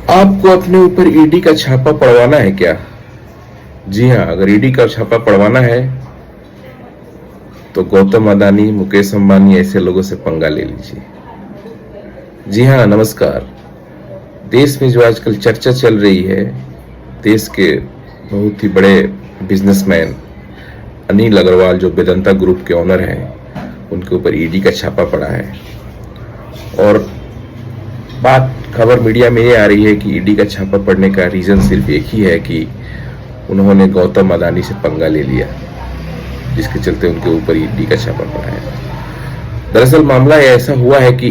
आपको अपने ऊपर ईडी का छापा पड़वाना है क्या? जी हाँ, अगर ईडी का छापा पड़वाना है तो गौतम अदानी, मुकेश अंबानी ऐसे लोगों से पंगा ले लीजिए। जी हाँ, नमस्कार। देश में जो आजकल चर्चा चल रही है, देश के बहुत ही बड़े बिजनेसमैन अनिल अग्रवाल जो वेदांता ग्रुप के ओनर हैं, उनके ऊपर ईडी का छापा पड़ा है। और खबर मीडिया में ये आ रही है कि ईडी का छापा पड़ने का रीजन सिर्फ एक ही है कि उन्होंने गौतम अदानी से पंगा ले लिया, जिसके चलते उनके ऊपर ईडी का छापा पड़ा है। दरअसल मामला ऐसा हुआ है कि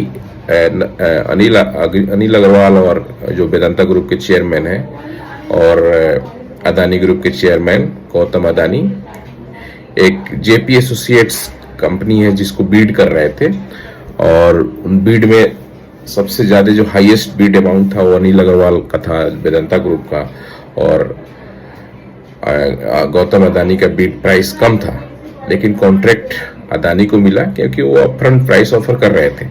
अनिल अग्रवाल और जो वेदांता ग्रुप के चेयरमैन हैं और अदानी ग्रुप के चेयरमैन गौतम अदानी एक जेपी एसोसिएट्स कंपनी है जिसको बीड कर रहे थे, और उन बीड में सबसे ज्यादा जो हाईएस्ट बीड अमाउंट था वो अनिल अग्रवाल का था, वेदांता ग्रुप का, और गौतम अदानी का बीड प्राइस कम था। लेकिन कॉन्ट्रैक्ट अदानी को मिला क्योंकि वो अपफ्रंट प्राइस ऑफर कर रहे थे।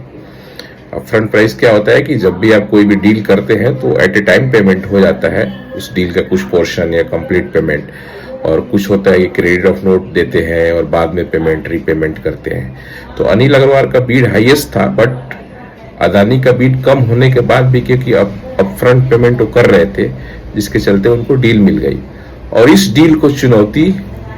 अपफ्रंट प्राइस क्या होता है कि जब भी आप कोई भी डील करते हैं तो एट ए टाइम पेमेंट हो जाता है उस डील का कुछ पोर्शन या कंप्लीट पेमेंट, और कुछ होता है कि क्रेडिट ऑफ नोट देते हैं और बाद में पेमेंट रीपेमेंट करते हैं। तो अनिल अग्रवाल का बीड हाईएस्ट था, बट अदानी का बीड कम होने के बाद भी क्योंकि अपफ्रंट पेमेंट वो कर रहे थे, जिसके चलते उनको डील मिल गई। और इस डील को चुनौती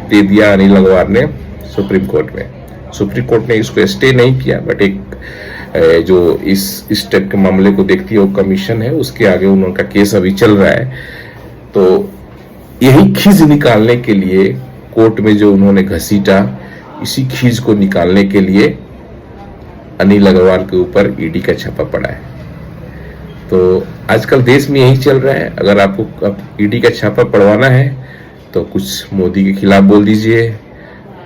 दे दिया अनिल अग्रवाल ने सुप्रीम कोर्ट में। सुप्रीम कोर्ट ने इसको स्टे नहीं किया, बट एक जो इस टाइप के मामले को देखती है वो कमीशन है, उसके आगे उनका केस अभी चल रहा है। तो यही खींच निकालने के लिए कोर्ट में जो उन्होंने घसीटा, इसी खींच को निकालने के लिए अनिल अग्रवाल के ऊपर ईडी का छापा पड़ा है। तो आजकल देश में यही चल रहा है। अगर आपको ईडी का छापा पड़वाना है तो कुछ मोदी के खिलाफ बोल दीजिए,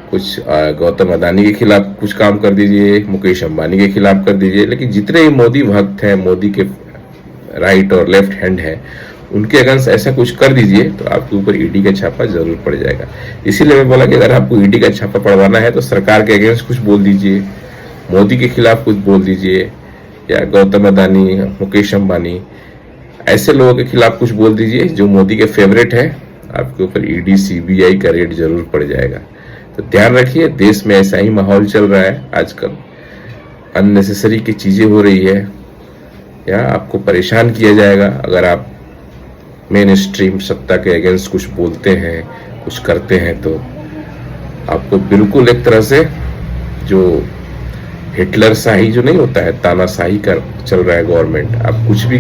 कुछ गौतम अदानी के खिलाफ कुछ काम कर दीजिए, मुकेश अंबानी के खिलाफ कर दीजिए। लेकिन जितने ही मोदी भक्त हैं, मोदी के राइट और लेफ्ट हैंड है, उनके अगेंस्ट ऐसा कुछ कर दीजिए तो आपके ऊपर ईडी का छापा जरूर पड़ जाएगा। इसीलिए मैं बोला कि अगर आपको ईडी का छापा पड़वाना है तो सरकार के अगेंस्ट कुछ बोल दीजिए, मोदी के खिलाफ कुछ बोल दीजिए, या गौतम अदानी, मुकेश अंबानी ऐसे लोगों के खिलाफ कुछ बोल दीजिए जो मोदी के फेवरेट है। आपके ऊपर ईडी सीबीआई का रेड जरूर पड़ जाएगा। तो ध्यान रखिए, देश में ऐसा ही माहौल चल रहा है आजकल। अननेसेसरी की चीजें हो रही है, या आपको परेशान किया जाएगा अगर आप मेन स्ट्रीम सत्ता के अगेंस्ट कुछ बोलते हैं, कुछ करते हैं। तो आपको बिल्कुल एक तरह से जो हिटलर शाही जो नहीं होता है, तानाशाही का चल रहा है गवर्नमेंट, आप कुछ भी